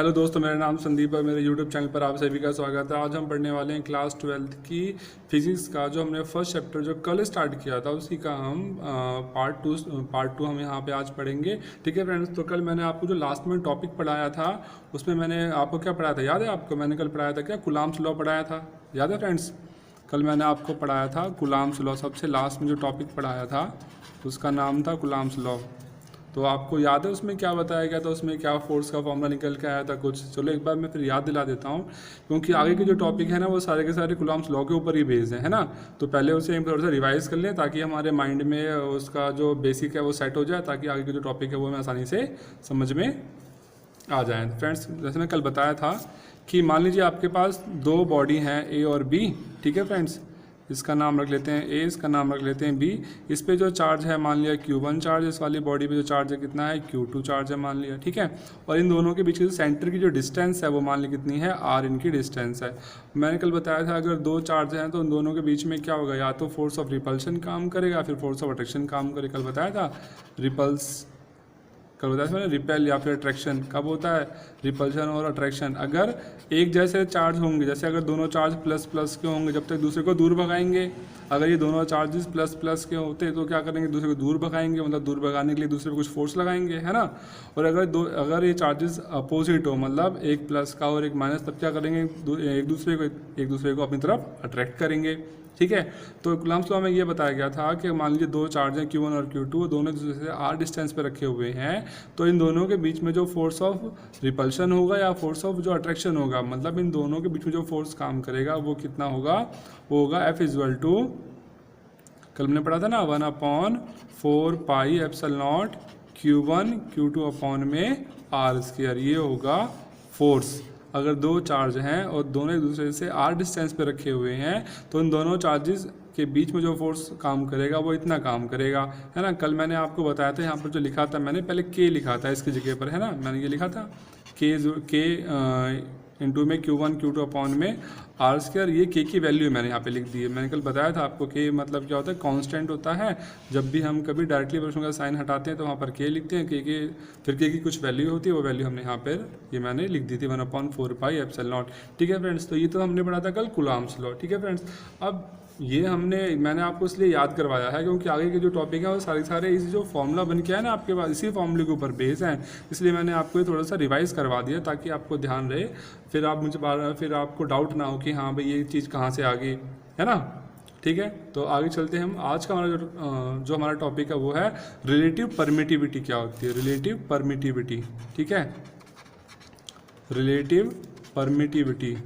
Hello दोस्तों, मेरा नाम संदीप है। मेरे यूट्यूब चैनल पर आप सभी का स्वागत है। आज हम पढ़ने वाले हैं क्लास 12th की फिजिक्स का जो हमने फर्स्ट चैप्टर जो कल स्टार्ट किया था उसी का हम पार्ट टू हम यहाँ पे आज पढ़ेंगे। ठीक है फ्रेंड्स, तो कल मैंने आपको जो लास्ट में टॉपिक पढ़ाया था उसमें मैंने आपको क्या पढ़ाया था, याद है आपको? मैंने कल पढ़ाया था क्या, कूलॉम्स लॉ पढ़ाया था, याद है फ्रेंड्स? कल मैंने आपको पढ़ाया था कूलॉम्स लॉ। सबसे लास्ट में जो टॉपिक पढ़ाया था उसका नाम था कूलॉम्स लॉ। तो आपको याद है उसमें क्या बताया गया था, उसमें क्या फोर्स का फॉर्मूला निकल के आया था कुछ? चलो एक बार मैं फिर याद दिला देता हूँ, क्योंकि आगे के जो टॉपिक है ना वो सारे के सारे कूलॉम्स लॉ के ऊपर ही बेस्ड है ना। तो पहले उसे हम थोड़ा सा रिवाइज कर लें ताकि हमारे माइंड में उसका जो बेसिक है वो सेट हो जाए, ताकि आगे के जो टॉपिक है वो हमें आसानी से समझ में आ जाए। फ्रेंड्स, जैसे मैं कल बताया था कि मान लीजिए आपके पास दो बॉडी हैं ए और बी। ठीक है फ्रेंड्स, इसका नाम रख लेते हैं ए, इसका नाम रख लेते हैं बी। इस पे जो चार्ज है मान लिया Q1 चार्ज, इस वाली बॉडी पे जो चार्ज है कितना है, Q2 चार्ज है मान लिया। ठीक है, और इन दोनों के बीच की सेंटर की जो डिस्टेंस है वो मान ली कितनी है, R इनकी डिस्टेंस है। मैंने कल बताया था अगर दो चार्ज हैं तो उन दोनों के बीच में क्या होगा, या तो फोर्स ऑफ रिपल्शन काम करेगा फिर फोर्स ऑफ अट्रैक्शन काम करेगा। कल बताया था कल बताया था मैंने रिपेल या फिर अट्रैक्शन कब होता है, रिपल्शन और अट्रैक्शन अगर एक जैसे चार्ज होंगे। जैसे अगर दोनों चार्ज प्लस प्लस के होंगे जब तक दूसरे को दूर भगाएंगे। अगर ये दोनों चार्जेस प्लस प्लस के होते तो क्या करेंगे, दूसरे को दूर भगाएंगे, मतलब दूर भगाने के लिए दूसरे को कुछ फोर्स लगाएंगे, है ना। और अगर ये चार्जेस अपोजिट हो, मतलब एक प्लस का और एक माइनस, तब क्या करेंगे, एक दूसरे को अपनी तरफ अट्रैक्ट करेंगे। ठीक है, तो कूलॉम्स लॉ में ये बताया गया था कि मान लीजिए दो चार्ज हैं Q1 और Q2, दोनों दूसरे से R डिस्टेंस पे रखे हुए हैं, तो इन दोनों के बीच में जो फोर्स ऑफ रिपल्शन होगा या फोर्स ऑफ जो अट्रैक्शन होगा, मतलब इन दोनों के बीच में जो फोर्स काम करेगा वो कितना होगा, वो होगा F इक्वल टू, कल हमने पढ़ा था ना, 1/4 pi epsilon not Q1 Q2 upon में R²। ये होगा फोर्स। अगर दो चार्ज हैं और दोनों एक दूसरे से R डिस्टेंस पे रखे हुए हैं तो इन दोनों चार्जेस के बीच में जो फोर्स काम करेगा वो इतना काम करेगा, है ना। कल मैंने आपको बताया था, यहाँ पर जो लिखा था मैंने पहले K लिखा था इसकी जगह पर, है ना। मैंने ये लिखा था K इंटू में Q1 Q2 अपॉन में R²। ये K की वैल्यू मैंने यहाँ पे लिख दी है। मैंने कल बताया था आपको K मतलब क्या होता है, कांस्टेंट होता है। जब भी हम कभी डायरेक्टली प्रश्नों का साइन हटाते हैं तो वहाँ पर K लिखते हैं, फिर K की कुछ वैल्यू होती है, वो वैल्यू हमने यहाँ पर ये मैंने लिख दी थी 1/4 पाई एप्सिलॉन नॉट। ठीक है फ्रेंड्स, तो ये तो हमने पढ़ा था कल कूलॉम्स लॉ। ठीक है फ्रेंड्स, अब ये मैंने आपको इसलिए याद करवाया है क्योंकि आगे के जो टॉपिक है वो सारे इस जो फॉर्मूला बन के है ना आपके पास, इसी फॉर्मूले के ऊपर बेस हैं। इसलिए मैंने आपको ये थोड़ा सा रिवाइज करवा दिया ताकि आपको ध्यान रहे, फिर आपको डाउट ना हो कि हाँ भाई ये चीज़ कहाँ से आ गई, है ना। ठीक है, तो आगे चलते हैं हम। आज का हमारा जो हमारा टॉपिक है वो है रिलेटिव परमिटिविटी। क्या होती है रिलेटिव परमिटिविटी? ठीक है, रिलेटिव परमिटिविटी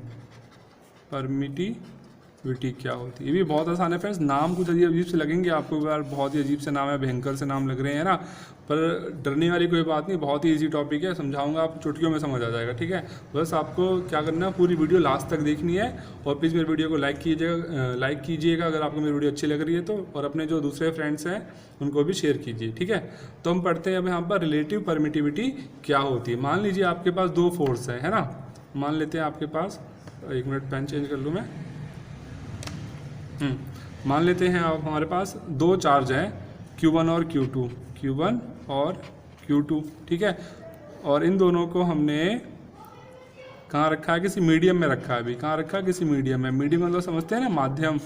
क्या होती है, ये भी बहुत आसान है फ्रेंड्स। नाम कुछ अजीब से लगेंगे आपको, यार बहुत ही अजीब से नाम है, भयंकर से नाम लग रहे हैं ना, पर डरने वाली कोई बात नहीं, बहुत ही इजी टॉपिक है, समझाऊंगा आप चुटकियों में समझ आ जाएगा। ठीक है, बस आपको क्या करना है, पूरी वीडियो लास्ट तक देखनी है और प्लीज़ मेरी वीडियो को लाइक कीजिएगा अगर आपको मेरी वीडियो अच्छी लग रही है तो, और अपने जो दूसरे फ्रेंड्स हैं उनको भी शेयर कीजिए। ठीक है, तो हम पढ़ते हैं अब यहाँ पर रिलेटिव परमिटिविटी क्या होती है। मान लीजिए आपके पास दो फोर्स है ना। मान लेते हैं आपके पास, एक मिनट पेन चेंज कर लूँ मैं। मान लेते हैं आप हमारे पास दो चार्ज हैं Q1 और Q2। ठीक है, और इन दोनों को हमने कहाँ रखा है, किसी मीडियम में रखा है। अभी कहाँ रखा है, किसी मीडियम में। मीडियम मतलब समझते हैं ना, माध्यम।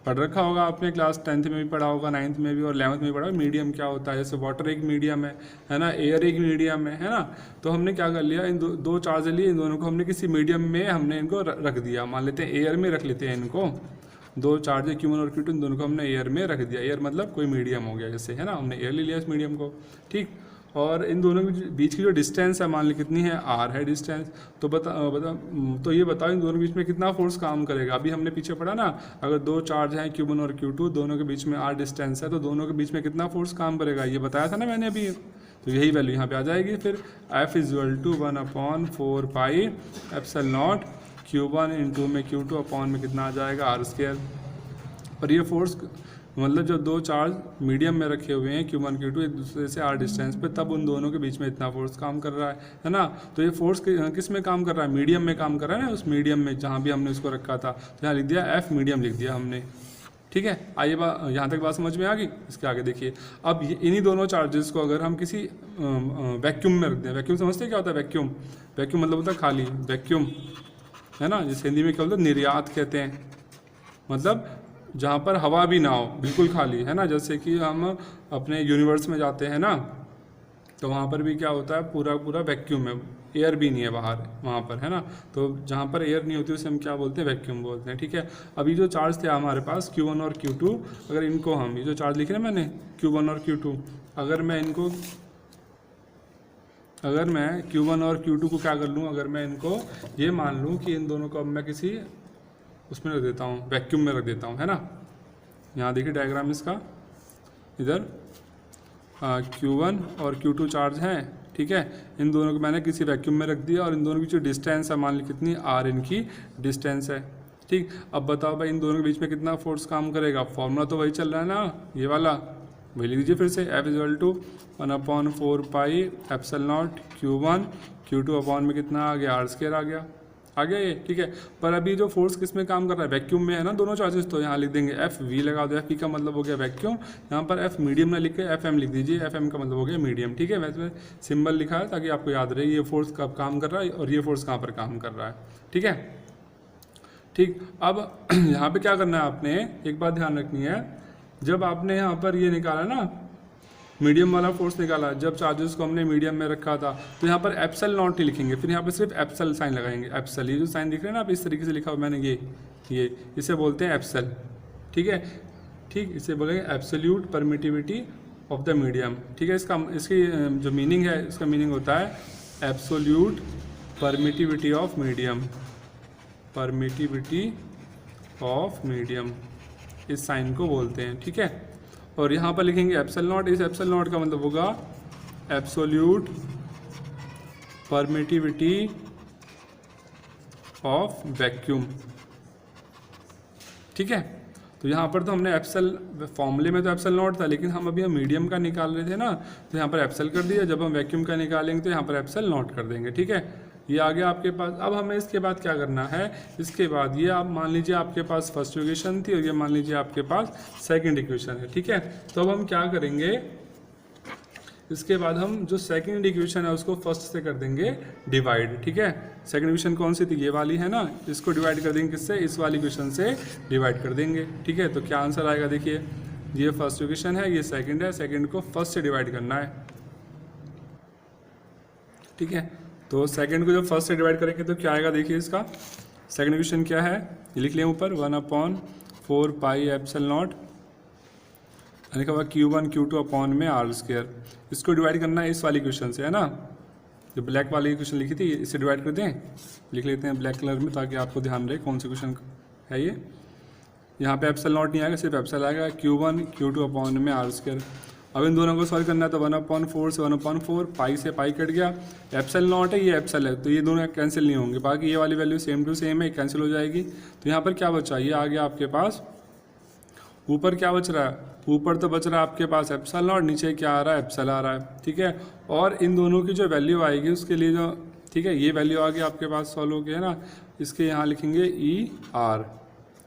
पढ़ रखा होगा आपने, क्लास 10th में भी पढ़ा होगा, 9th में भी और 11th में भी पढ़ा होगा। मीडियम क्या होता है, जैसे वाटर एक मीडियम है ना, एयर एक मीडियम है ना। तो हमने क्या कर लिया, इन दो चार्ज लिए, इन दोनों को हमने किसी मीडियम में हमने इनको रख दिया। मान लेते हैं एयर में रख लेते हैं इनको। दो चार्ज है Q1 और Q2, इन दोनों को हमने एयर में रख दिया। एयर मतलब कोई मीडियम हो गया जैसे, है ना, हमने एयर ले लिया इस मीडियम को। ठीक, और इन दोनों के बीच की जो डिस्टेंस है मान ली कितनी है, R है डिस्टेंस। तो तो ये बताओ इन दोनों के बीच में कितना फोर्स काम करेगा। अभी हमने पीछे पढ़ा ना, अगर दो चार्ज हैं Q1 और Q2, दोनों के बीच में R डिस्टेंस है, तो दोनों के बीच में कितना फोर्स काम करेगा, ये बताया था ना मैंने अभी। तो यही वैल्यू यहाँ पे आ जाएगी फिर, F equal to 1/4 pi epsilon not Q1 into में Q2 अपॉन में कितना आ जाएगा, R²। और ये फोर्स मतलब जब दो चार्ज मीडियम में रखे हुए हैं Q1 Q2 एक दूसरे से R डिस्टेंस पे, तब उन दोनों के बीच में इतना फोर्स काम कर रहा है ना। तो ये फोर्स किस में काम कर रहा है, मीडियम में काम कर रहा है ना, उस मीडियम में जहाँ भी हमने उसको रखा था। तो यहाँ लिख दिया F मीडियम लिख दिया हमने। ठीक है, आइए यहाँ तक बात समझ में आ गई। इसके आगे देखिए, अब इन्हीं दोनों चार्जेस को अगर हम किसी वैक्यूम में रख दें, वैक्यूम समझते हैं क्या होता है? वैक्यूम, वैक्यूम मतलब होता है खाली, वैक्यूम है ना, जिस हिंदी में क्या बोलते हैं, निर्यात कहते हैं, मतलब जहाँ पर हवा भी ना हो, बिल्कुल खाली, है ना। जैसे कि हम अपने यूनिवर्स में जाते हैं ना, तो वहाँ पर भी क्या होता है, पूरा पूरा वैक्यूम है, एयर भी नहीं है बाहर वहाँ पर, है ना। तो जहाँ पर एयर नहीं होती उसे हम क्या बोलते हैं? वैक्यूम बोलते हैं, ठीक है। अभी जो चार्ज थे हमारे पास Q1 और Q2, अगर इनको हम, ये जो चार्ज लिखे ना मैंने Q1 और Q2, अगर मैं Q1 और Q2 को क्या कर लूँ, अगर मैं इनको ये मान लूँ कि इन दोनों को अब मैं किसी उसमें रख देता हूँ, वैक्यूम में रख देता हूँ, है ना। यहाँ देखिए डायग्राम इसका, इधर Q1 और Q2 चार्ज हैं, ठीक है। इन दोनों को मैंने किसी वैक्यूम में रख दिया और इन दोनों की जो डिस्टेंस है, मान ली कितनी, r इनकी डिस्टेंस है, ठीक। अब बताओ भाई इन दोनों के बीच में कितना फोर्स काम करेगा? फॉर्मूला तो वही चल रहा है ना, ये वाला, वही लिख दीजिए फिर से, F=1/4πε0 Q1 Q2 अपॉन में कितना आ गया, r² आ गया ये, ठीक है। पर अभी जो फोर्स किस में काम कर रहा है? वैक्यूम में है ना दोनों चार्जेस, तो यहाँ लिख देंगे FV लगा दो, FV का मतलब हो गया वैक्यूम, यहाँ पर F मीडियम ना लिख के FM लिख दीजिए, FM का मतलब हो गया मीडियम, ठीक है। वैसे सिंबल लिखा है ताकि आपको याद रहे ये फोर्स कब काम कर रहा है और ये फोर्स कहाँ पर काम कर रहा है, ठीक है। ठीक, अब यहाँ पर क्या करना है आपने, एक बात ध्यान रखनी है, जब आपने यहाँ पर ये निकाला ना, मीडियम वाला फोर्स निकाला, जब चार्जेस को हमने मीडियम में रखा था, तो यहाँ पर एप्सल नॉट नहीं लिखेंगे, फिर यहाँ पर सिर्फ एप्सल साइन लगाएंगे। एप्सल, ये जो साइन दिख रहे हैं ना आप, इस तरीके से लिखा हुआ मैंने, ये इसे बोलते हैं एप्सल, ठीक है। ठीक, इसे बोलेंगे absolute permittivity of the medium, ठीक है। इसकी जो मीनिंग है, इसका मीनिंग होता है absolute permittivity of medium, permittivity of medium, इस साइन को बोलते हैं, ठीक है। और यहाँ पर लिखेंगे एप्सल नॉट, इस एप्सल नॉट का मतलब होगा एब्सोल्यूट परमिटिविटी ऑफ वैक्यूम, ठीक है। तो यहाँ पर तो हमने एप्सल, फॉर्मूले में तो एप्सल नॉट था, लेकिन हम अभी मीडियम का निकाल रहे थे ना, तो यहाँ पर एप्सल कर दिया, जब हम वैक्यूम का निकालेंगे तो यहाँ पर एप्सल नॉट कर देंगे, ठीक है। ये आ गया आपके पास। अब हमें इसके बाद क्या करना है, इसके बाद ये आप मान लीजिए आपके पास फर्स्ट इक्वेशन थी और ये मान लीजिए आपके पास सेकंड इक्वेशन है, ठीक है। तो अब हम क्या करेंगे, इसके बाद हम जो सेकंड इक्वेशन है उसको फर्स्ट से कर देंगे डिवाइड, ठीक है। सेकंड इक्वेशन कौन सी थी, ये वाली है ना, इसको डिवाइड कर देंगे किससे, इस वाली इक्वेशन से डिवाइड कर देंगे, ठीक है। तो क्या आंसर आएगा, देखिए ये फर्स्ट इक्वेशन है, ये सेकंड है, सेकंड को फर्स्ट से डिवाइड करना है, ठीक है। तो सेकंड को जब फर्स्ट से डिवाइड करेंगे तो क्या आएगा, देखिए इसका सेकंड इक्वेशन क्या है, ये लिख लिया ऊपर, 1/4πε0 लिखा हुआ Q1 Q2 अपॉन में r²। इसको डिवाइड करना है इस वाली इक्वेशन से, है ना, जो ब्लैक वाली इक्वेशन लिखी थी, इससे डिवाइड कर दें, लिख लेते हैं ब्लैक कलर में ताकि आपको ध्यान रहे कौन सी इक्वेशन है ये। यहाँ पे एप्सल नॉट नहीं आएगा, सिर्फ एप्सल आएगा, Q1 Q2 अपॉन में r²। अब इन दोनों को सॉल्व करना है, तो 1/4 से 1/4, पाई से पाई कट गया, एप्सल नॉट है, ये एप्सल है, तो ये दोनों कैंसिल नहीं होंगे, बाकी ये वाली वैल्यू सेम टू सेम है, कैंसिल हो जाएगी। तो यहाँ पर क्या बचा, ये आ गया आपके पास, ऊपर क्या बच रहा है, ऊपर तो बच रहा है आपके पास एप्सल नॉट, नीचे क्या आ रहा है, एप्सल आ रहा है, ठीक है। और इन दोनों की जो वैल्यू आएगी उसके लिए जो, ठीक है, ये वैल्यू आ गई आपके पास सॉल्व हो गया है ना, इसके यहाँ लिखेंगे ER,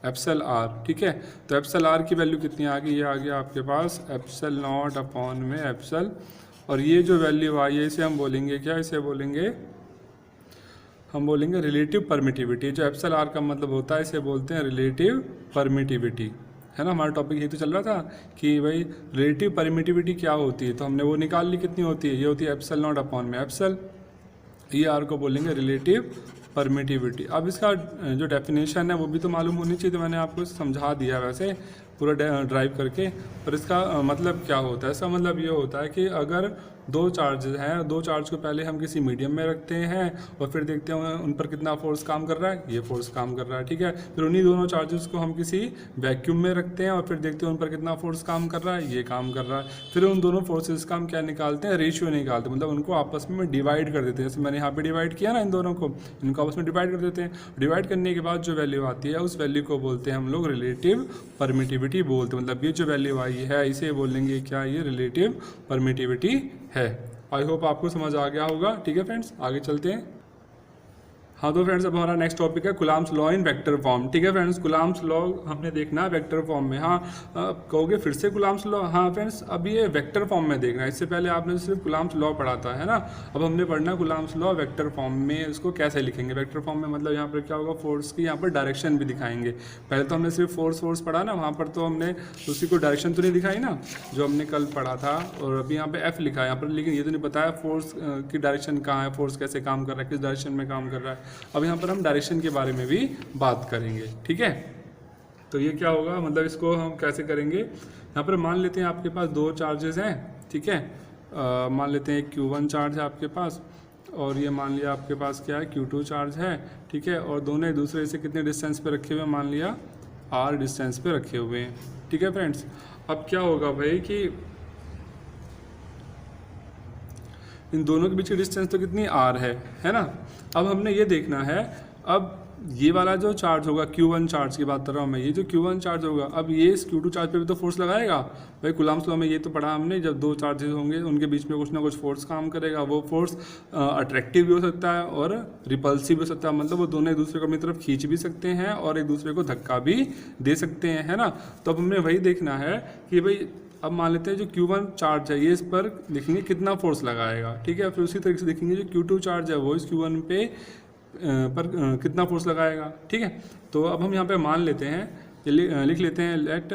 एप्सल R, ठीक है। तो एप्सल R की वैल्यू कितनी आ गई, ये आ गया आपके पास एप्सल नॉट अपॉन में एप्सल, और ये जो वैल्यू आई है इसे हम बोलेंगे क्या, इसे बोलेंगे, हम बोलेंगे रिलेटिव परमिटिविटी। जो एप्सल R का मतलब होता है इसे बोलते हैं रिलेटिव परमिटिविटी, है ना। हमारा टॉपिक यही तो चल रहा था कि भाई रिलेटिव परमिटिविटी क्या होती है, तो हमने वो निकाल ली, कितनी होती है, ये होती है एप्सल नॉट अपॉन में एप्सल, ये R को बोलेंगे रिलेटिव परमिटिविटी। अब इसका जो डेफिनेशन है वो भी तो मालूम होनी चाहिए, तो मैंने आपको समझा दिया वैसे पूरा ड्राइव करके। पर इसका मतलब क्या होता है, इसका मतलब ये होता है कि अगर दो चार्जेस हैं, दो चार्ज को पहले हम किसी मीडियम में रखते हैं और फिर देखते हैं उन पर कितना फोर्स काम कर रहा है, ये फोर्स काम कर रहा है, ठीक है। फिर उन्हीं दोनों चार्जेस को हम किसी वैक्यूम में रखते हैं और फिर देखते हैं उन पर कितना फोर्स काम कर रहा है, ये काम कर रहा है। फिर उन दोनों फोर्सेस का हम क्या निकालते हैं, रेशियो निकालते हैं, मतलब उनको आपस में डिवाइड कर देते हैं। जैसे मैंने यहाँ पर डिवाइड किया ना, इन दोनों को, इनको आपस में डिवाइड कर देते हैं। डिवाइड करने के बाद जो वैल्यू आती है उस वैल्यू को बोलते हैं हम लोग रिलेटिव परमिटिविटी बोलते हैं। मतलब ये जो वैल्यू आई है इसे बोलेंगे क्या, ये रिलेटिव परमिटिविटी है। आई होप आपको समझ आ गया होगा, ठीक है फ्रेंड्स, आगे चलते हैं। हाँ तो फ्रेंड्स अब हमारा नेक्स्ट टॉपिक है Coulomb's law in vector form. ठीक है फ्रेंड्स, कुलाम्स लॉ हमने देखना है वेक्टर फॉर्म में। हाँ कहोगे फिर से कुलाम्स लॉ, हाँ फ्रेंड्स अब ये वेक्टर फॉर्म में देखना है, इससे पहले आपने सिर्फ कुलाम्स लॉ पढ़ा था, है ना। अब हमने पढ़ना है कुलाम्स लॉ वेक्टर फॉर्म में, इसको कैसे लिखेंगे वेक्टर फॉर्म में। मतलब यहाँ पर क्या होगा, फोर्स की यहाँ पर डायरेक्शन भी दिखाएंगे। पहले तो हमने सिर्फ फोर्स पढ़ा ना, वहाँ पर तो हमने उसी को डायरेक्शन तो नहीं दिखाई ना, जो हमने कल पढ़ा था। और अभी यहाँ पे एफ लिखा है यहाँ पर, लेकिन ये तो नहीं बताया फोर्स की डायरेक्शन कहाँ है, फोर्स कैसे काम कर रहा है, किस डायरेक्शन में काम कर रहा है। अब यहाँ पर हम डायरेक्शन के बारे में भी बात करेंगे। ठीक है, तो ये क्या होगा, मतलब इसको हम कैसे करेंगे। यहाँ पर मान लेते हैं आपके पास दो चार्जेस हैं। ठीक है, मान लेते हैं Q1 चार्ज है आपके पास, और ये मान लिया आपके पास क्या है Q2 चार्ज है। ठीक है, और दोनों एक दूसरे से कितने डिस्टेंस पे रखे हुए हैं, मान लिया R डिस्टेंस पे रखे हुए हैं। ठीक है फ्रेंड्स, अब क्या होगा भाई कि इन दोनों के बीच की डिस्टेंस तो कितनी R है ना। अब हमने ये देखना है, अब ये वाला जो चार्ज होगा Q1 चार्ज की बात कर रहा हूँ मैं, ये जो Q1 चार्ज होगा, अब ये इस Q2 चार्ज पे भी तो फोर्स लगाएगा भाई। कुलाम्स लॉ में ये तो पढ़ा हमने, जब दो चार्जेस होंगे उनके बीच में कुछ ना कुछ फोर्स काम करेगा। वो फोर्स अट्रैक्टिव भी हो सकता है और रिपल्सिव भी हो सकता है, मतलब वो दोनों एक दूसरे को अपनी तरफ खींच भी सकते हैं और एक दूसरे को धक्का भी दे सकते हैं, है ना। तो अब हमें वही देखना है कि भाई अब मान लेते हैं जो Q1 चार्ज है ये इस पर देखेंगे कितना फोर्स लगाएगा। ठीक है, फिर उसी तरीके से देखेंगे जो Q2 चार्ज है वो इस Q1 पे पर कितना फोर्स लगाएगा। ठीक है, तो अब हम यहाँ पे मान लेते हैं, लिख लेते हैं लेट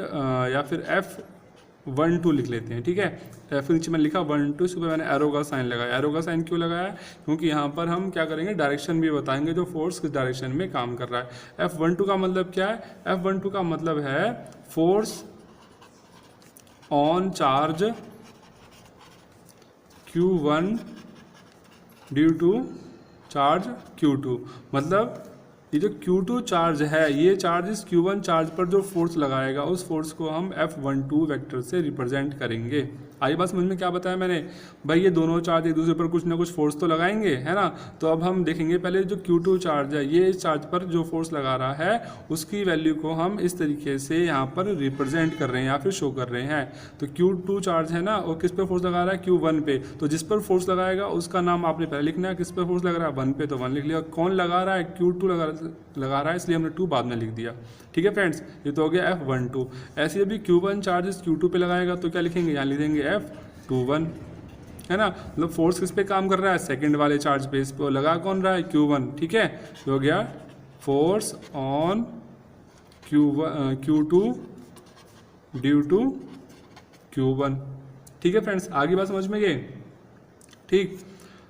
या फिर F12 लिख लेते हैं। ठीक है, F नीचे मैंने लिखा 12, इसके ऊपर मैंने एरो का साइन लगाया। एरो का साइन क्यों लगाया, क्योंकि यहाँ पर हम क्या करेंगे, डायरेक्शन भी बताएंगे जो फोर्स किस डायरेक्शन में काम कर रहा है। F12 का मतलब क्या है, F12 का मतलब है force on charge Q1 due to charge Q2। मतलब ये जो Q2 चार्ज है, ये चार्ज इस Q1 चार्ज पर जो फोर्स लगाएगा उस फोर्स को हम F12 वेक्टर से रिप्रेजेंट करेंगे। आई बात समझ में, क्या बताया मैंने भाई, ये दोनों चार्ज एक दूसरे पर कुछ ना कुछ फोर्स तो लगाएंगे, है ना। तो अब हम देखेंगे पहले जो Q2 चार्ज है, ये इस चार्ज पर जो फोर्स लगा रहा है उसकी वैल्यू को हम इस तरीके से यहाँ पर रिप्रेजेंट कर रहे हैं या फिर शो कर रहे हैं। तो Q2 चार्ज है ना, और किस पर फोर्स लगा रहा है, Q1 पे। तो जिस पर फोर्स लगाएगा उसका नाम आपने पहले लिखना है, किस पर फोर्स लग रहा है 1 पे, तो 1 लिख लिया। कौन लगा रहा है, Q2 लगा रहा है, इसलिए हमने 2 बाद में लिख दिया। ठीक है फ्रेंड्स, ये तो हो गया F12। ऐसे अभी Q1 चार्ज इस Q2 पे लगाएगा तो क्या लिखेंगे, यहाँ लिखेंगे F21, है ना। मतलब फोर्स किस पे काम कर रहा है, सेकंड वाले चार्ज पे, इस पे लगा कौन रहा है, Q1। ठीक है, तो हो गया force on Q2 due to Q1। ठीक है फ्रेंड्स, आगे बात समझ में गए। ठीक